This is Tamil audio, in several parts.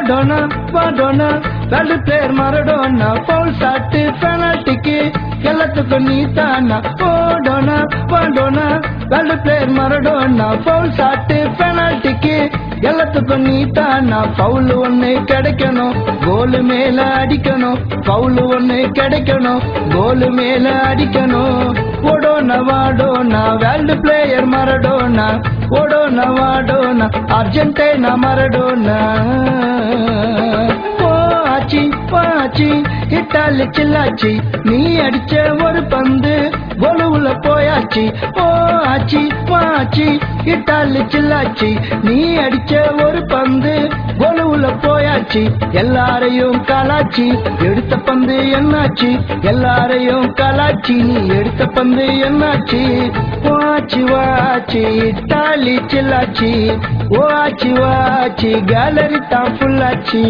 Donna Dona world player Maradona foul shot பெனால்டிக்கு எல்லாத்துக்கும் நீ தானா Dona Dona world player Maradona foul shot பெனால்டிக்கு எல்லாத்துக்கும் நீ தானா பவுல் ஒண்ணு கிடைக்கணும் கோலு மேல அடிக்கணும் பவுல் ஒண்ணு கிடைக்கணும் கோலு மேல அடிக்கணும் ஓடோனா வாடோனா வேர்ல்டு பிளேயர் மரடோனா ஓடோனா வாடோனா அர்ஜென்டினா மரடோனா ஆச்சி பாச்சி இட்டாலி சில்லாச்சி நீ அடிச்ச ஒரு பந்து கோலுவுல போயாச்சி ஆச்சி பாச்சி இட்டாலி சில்லாச்சி நீ அடிச்ச ஒரு பந்து கோலுவுல போயாச்சி எல்லாரையும் கலாச்சி எடுத்த பந்து என்னாச்சு எல்லாரையும் கலாச்சி நீ எடுத்த பந்து என்னாச்சு வாச்சி வாச்சி இட்டாலி சில்லாச்சி வாச்சி வாச்சி கேலரி தான் ஃபுல்லாச்சி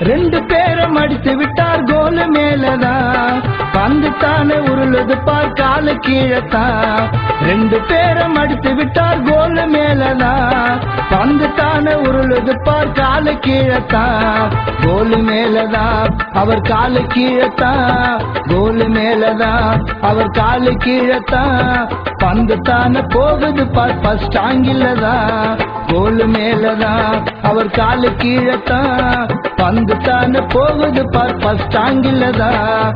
ரெண்டு பேரும் அடித்து விட்டார் கோலு மேலதான் பந்து தானே உருளுது பார் காலு கீழத்தான் ரெண்டு பேரும் அடித்து விட்டார் கோலு மேலதான் பந்து தானே உருளுது பார் காலு கீழத்தான் கோலு மேலதான் அவர் காலு கீழத்தான் கோலு மேலதான் அவர் காலு கீழத்தான் பந்து தானே போகுது பார் ஃபர்ஸ்ட் ஆங்கிலதான் கோலு மேலதான் அவர் காலு கீழத்தான் பந்து தானே போகுது பார் ஃபர்ஸ்ட் ஆங்கிலதான்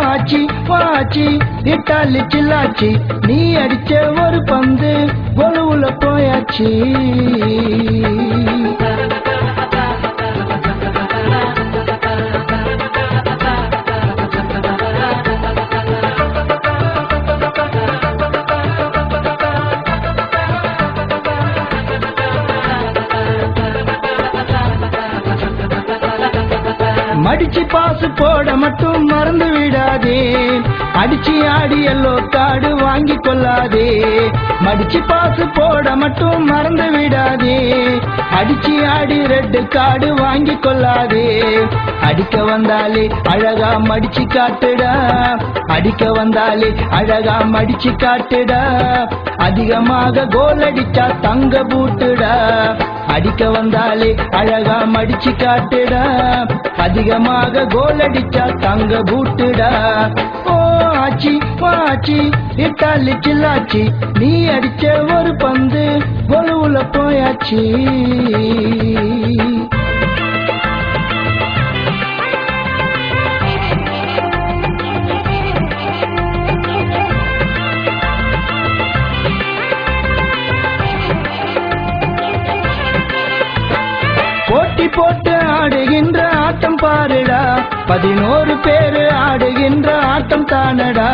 ஆச்சி வாச்சி இட்டாலி சில்லாச்சி நீ அடிச்ச ஒரு பந்து கோலுவுல போயாச்சி மடிச்சு பாசு போட மட்டும் மறந்து விடாதே அடிச்சு ஆடி எல்லோ கார்டு வாங்கி கொள்ளாதே மடிச்சு பாசு போட மட்டும் மறந்து விடாதே அடிச்சு ஆடி ரெட் கார்டு வாங்கி கொள்ளாதே அடிக்க வந்தாலே அழகா மடிச்சு காட்டுடா அடிக்க வந்தாலே அழகா மடிச்சு காட்டுடா அதிகமாக கோல் அடிச்சா தங்க பூட்டுடா அடிக்க வந்தாலே அழகா மடிச்சு காட்டுடா அதிகமாக கோல் அடிச்சா தங்க பூட்டுடா ஆச்சி பாச்சி இட்டாலி சில்லாச்சி நீ அடிச்ச ஒரு பந்து கோலுவுல போயாச்சி போட்டி போட்டு ஆடுகின்ற ஆட்டம் பாருடா 11 பேரு ஆடுகின்ற ஆட்டம் தானடா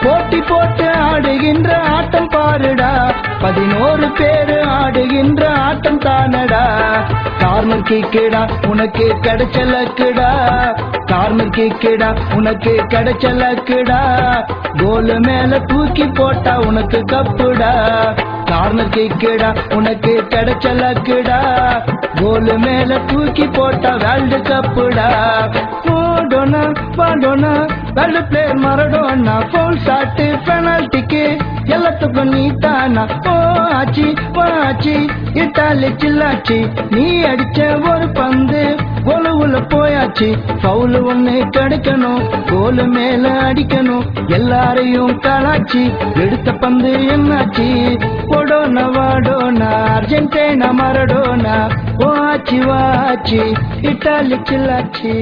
போட்டி போட்டு ஆடுகின்ற ஆட்டம் பாருடா 11 பேரு ஆடுகின்ற ஆட்டம் தானடா கார்னர் கிக்கடா உனக்கு கிடைச்ச லக்குடா கார்னர் கிக்கடா உனக்கு கிடைச்ச லக்குடா கோலு மேல தூக்கி போட்டா உனக்கு கப்புடா கார்னர் கிக்கடா உனக்கு கிடைச்ச லக்குடா கோலு மேல தூக்கி போட்டா வேர்ல்டு கப்புடா Dona Dona world player Maradona foul shot பெனால்டிக்கு எல்லாத்துக்கும் நீ தானா ஆச்சி பாச்சி இட்டாலி சில்லாச்சி நீ அடிச்ச ஒரு பந்து கோலுவுல போயாச்சு பவுல் ஒண்ணு கிடைக்கணும் கோலு மேல அடிக்கணும் எல்லாரையும் கலாச்சி எடுத்த பந்து என்னாச்சு ஓடோனா வாடோனா அர்ஜென்டினா மரடோனா ஆச்சி வாச்சி இட்டாலி சில்லாச்சி